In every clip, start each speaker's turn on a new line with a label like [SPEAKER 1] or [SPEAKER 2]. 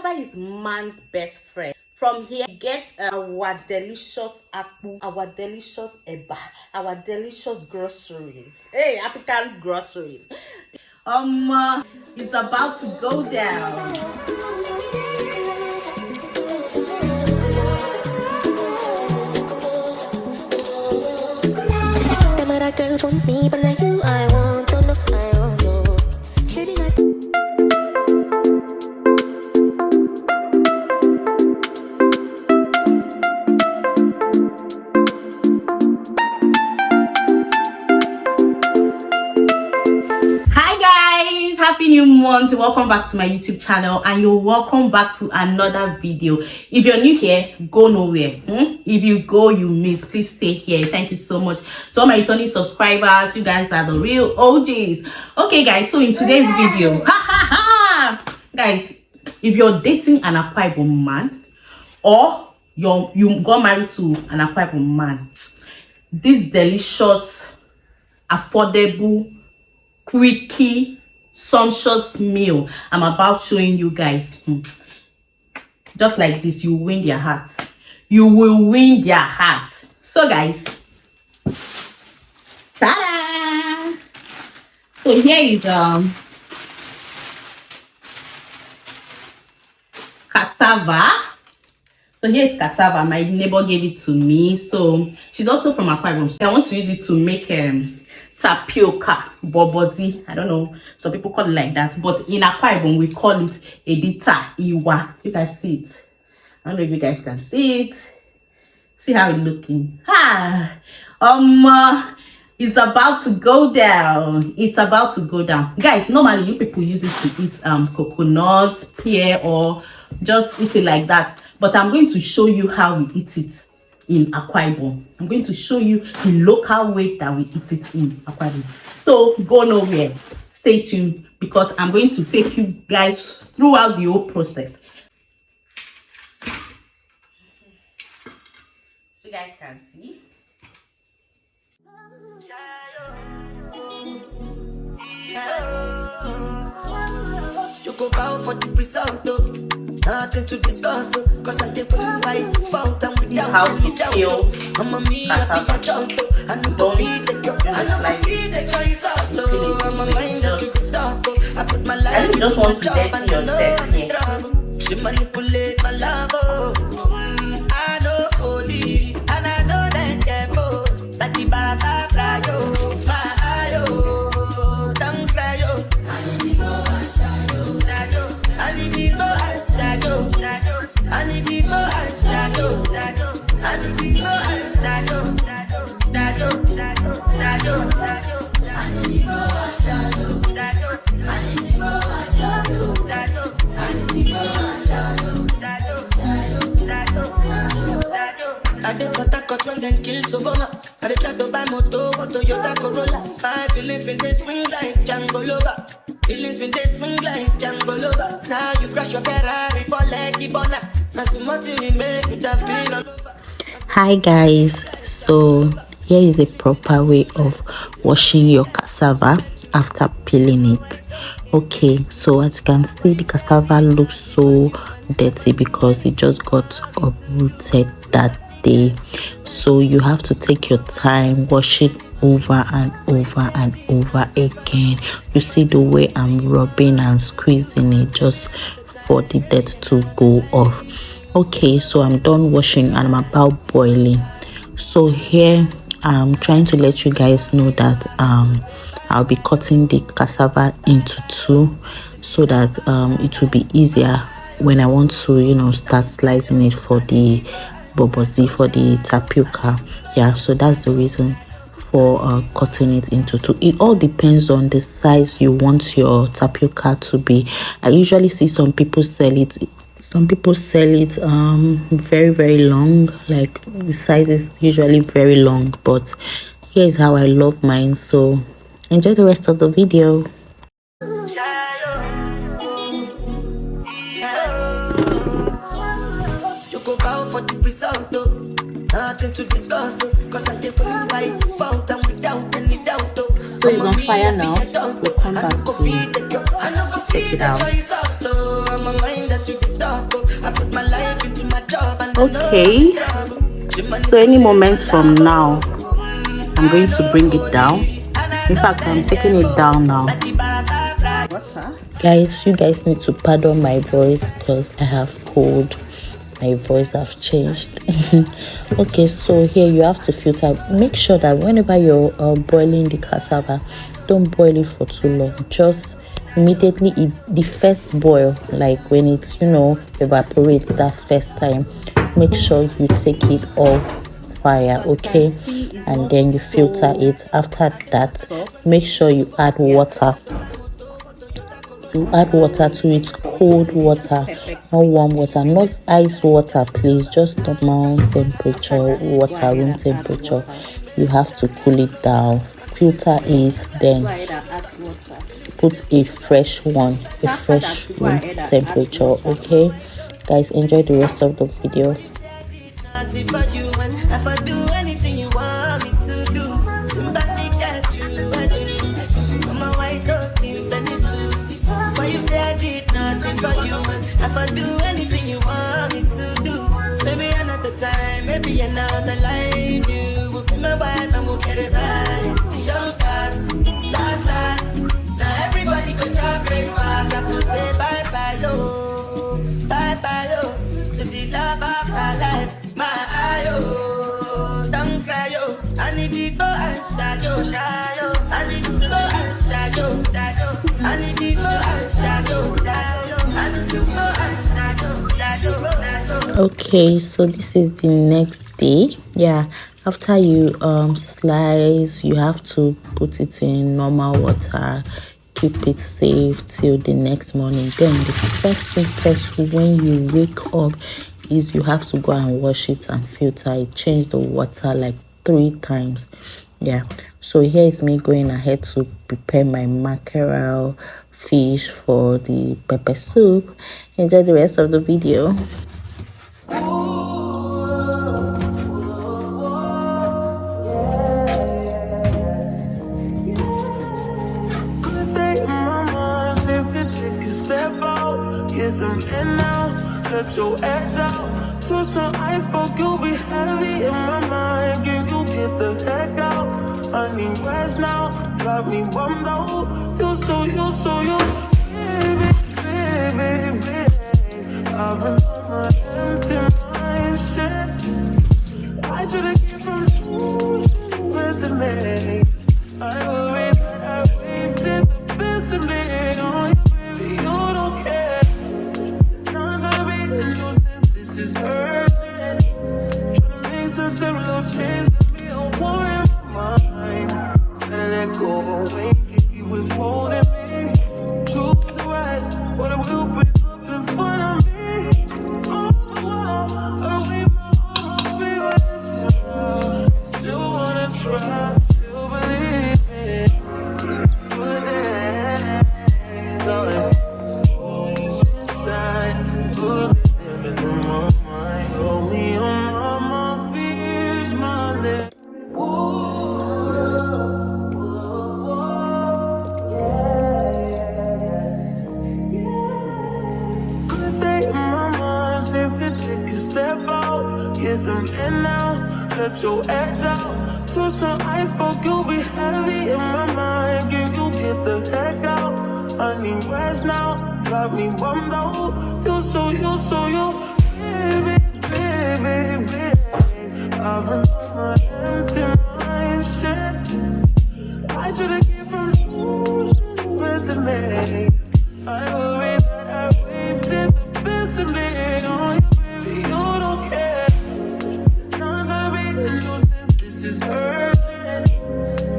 [SPEAKER 1] Cassava is man's best friend. From here, we get our delicious apple, our delicious eba, our delicious groceries. Hey, African groceries. It's about to go down.
[SPEAKER 2] Them other girls want me, but like you, I want to know, I want to know. Shady like.
[SPEAKER 1] Happy new month. Welcome back to my YouTube channel, and you're welcome back to another video. If you're new here, go nowhere. If you go, you miss. Please stay here. Thank you so much to all my returning subscribers. You guys are the real OGs. Okay guys, so in today's video, guys, if you're dating an Akwa Ibom man, or you got married to an Akwa Ibom man, this delicious, affordable, quickie, sumptuous meal I'm about showing you guys, just like this, you win their heart. You will win their heart. So guys, ta-da! So here is cassava. So here's cassava. My neighbor gave it to me. So she's also from Akwa Ibom. So I want to use it to make tapioca, bobozi. I don't know, some people call it like that, but in Akwa Ibom we call it Edita Iwa. You guys see it? I don't know if you guys can see it. See how it's looking. It's about to go down. It's about to go down, guys. Normally you people use it to eat coconut, pear, or just eat it like that, but I'm going to show you how we eat it in Akwa Ibom. I'm going to show you the local way that we eat it in Akwa Ibom. So go nowhere. Stay tuned, because I'm going to take you guys throughout the whole process. So you guys can see.
[SPEAKER 3] You go bow for the result, though. Nothing to discuss, cause I'm the white fountain without
[SPEAKER 1] how to kill cassava. Don't
[SPEAKER 3] feed the girl, I put my life
[SPEAKER 1] you just want to get yourself here.
[SPEAKER 3] She manipulate my love, I know holy, and I know that they're both like the Baba Frayo, my ayo, don't cry, yo. I need to go and shadow. I need to go and shadow. I need to go and shadow. I need to go and shadow. I did what I got when then kill Sovoma. I did try to buy moto, Toyota Corolla. My feelings been they swing like Django Lover. Feelings been they swing like Django Lover. Now you crash your Ferrari for Leggy Bona. Now so much you make you have been all over.
[SPEAKER 4] Hi guys, so here is a proper way of washing your cassava after peeling it. Okay, so as you can see, the cassava looks so dirty because it just got uprooted that day. So you have to take your time, wash it over and over and over again. You see the way I'm rubbing and squeezing it just for the dirt to go off. Okay, so I'm done washing and I'm about boiling. So here I'm trying to let you guys know that I'll be cutting the cassava into two, so that it will be easier when I want to, start slicing it for the bobozi, for the tapioca. Yeah, so that's the reason for cutting it into two. It all depends on the size you want your tapioca to be. I usually see some people sell it very, very long, like the size is usually very long, but here's how I love mine. So enjoy the rest of the video.
[SPEAKER 3] Nothing to discuss, cause I'm the white fountain without any doubt.
[SPEAKER 1] So it's on fire now. We'll come back to check it out. Okay, so any moments from now I'm going to bring it down. In fact, I'm taking it down now.
[SPEAKER 4] Guys, you guys need to pardon my voice because I have cold. My voice have changed. Okay, so here you have to filter. Make sure that whenever you're boiling the cassava, don't boil it for too long. Just immediately the first boil, like when it's evaporate that first time, make sure you take it off fire, okay, and then you filter it. After that, make sure you add water. You add water to it, cold water, not warm water, not ice water, please. Just normal temperature water, room temperature. You have to cool it down, filter it, then put a fresh one, a fresh room temperature. Okay, guys, enjoy the rest of the video.
[SPEAKER 3] Nothing for you, and if I do anything you want me to do, but you got you, I'm a white dog in Venice. Why you say I did nothing for you, and if I do anything you want me to do, maybe another time, maybe another life, you will be my wife and we'll get it right. Don't pass, last, now everybody could try breakfast. Have to say bye bye yo, to the love of my life. My ayo, don't cry yo. I need to go and shadow. I need to go and shadow. I need to go and shadow.
[SPEAKER 4] Okay, so this is the next day. Yeah, after you slice, you have to put it in normal water, keep it safe till the next morning. Then the first thing first, when you wake up, is you have to go and wash it and filter it, change the water like 3 times. Yeah, so here is me going ahead to prepare my mackerel fish for the pepper soup. Enjoy the rest of the video.
[SPEAKER 5] Let your edge out to some iceberg, you'll be heavy in my mind. Can you get the heck out? I need rest now. Got me bummed out. You so baby. I've been on my empty mind shit. I should've came from yesterday. I worry that I wasted the best of me on you, baby. You don't care. This is urgent. Trying to make some simple change. Be a war in my mind. Gotta let go away. He was holding me to the right, but it will break up in front of me. All the while, I wait my arms feel still wanna try, still believe it. But then, always inside. Good. Let your edge out to some iceberg, you'll be heavy in my mind. Can you get the heck out? I need rest now. Got me bummed out. You so baby. I've been on my empty mind shit. I should've came from yesterday. I worry that I wasted the best of me on you, baby. You don't care. This is urgent.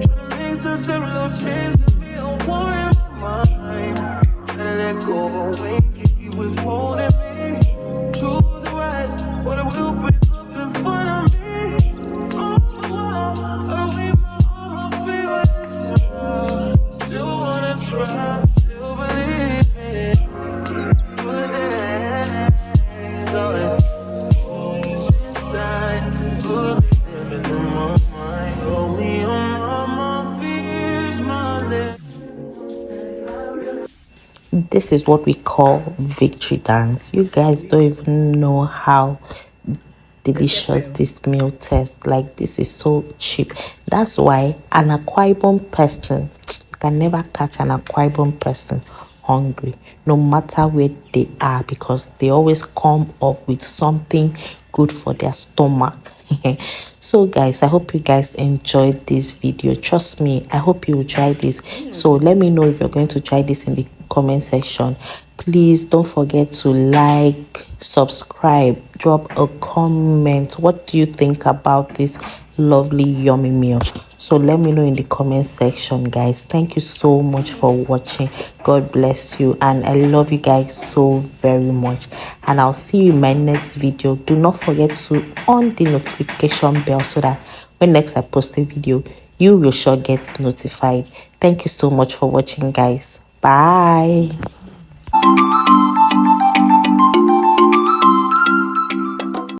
[SPEAKER 5] Trying to make some simple change. Be a war in my mind. Gotta let go away. He was holding me to the right, but it will break up in front of me. All the while, I wait my arms feel still wanna try, still believe it. But then, always inside. Good.
[SPEAKER 4] This is what we call victory dance. You guys don't even know how delicious this meal tastes. Like, this is so cheap. That's why an Akwa Ibom person can never catch an Akwa Ibom person hungry, no matter where they are, because they always come up with something good for their stomach. So guys, I hope you guys enjoyed this video. Trust me, I hope you will try this. So let me know if you're going to try this in the comment section. Please don't forget to like, subscribe, drop a comment. What do you think about this lovely yummy meal? So let me know in the comment section, guys. Thank you so much for watching. God bless you, and I love you guys so very much, and I'll see you in my next video. Do not forget to on the notification bell so that when next I post a video, you will sure get notified. Thank you so much for watching, guys. Bye.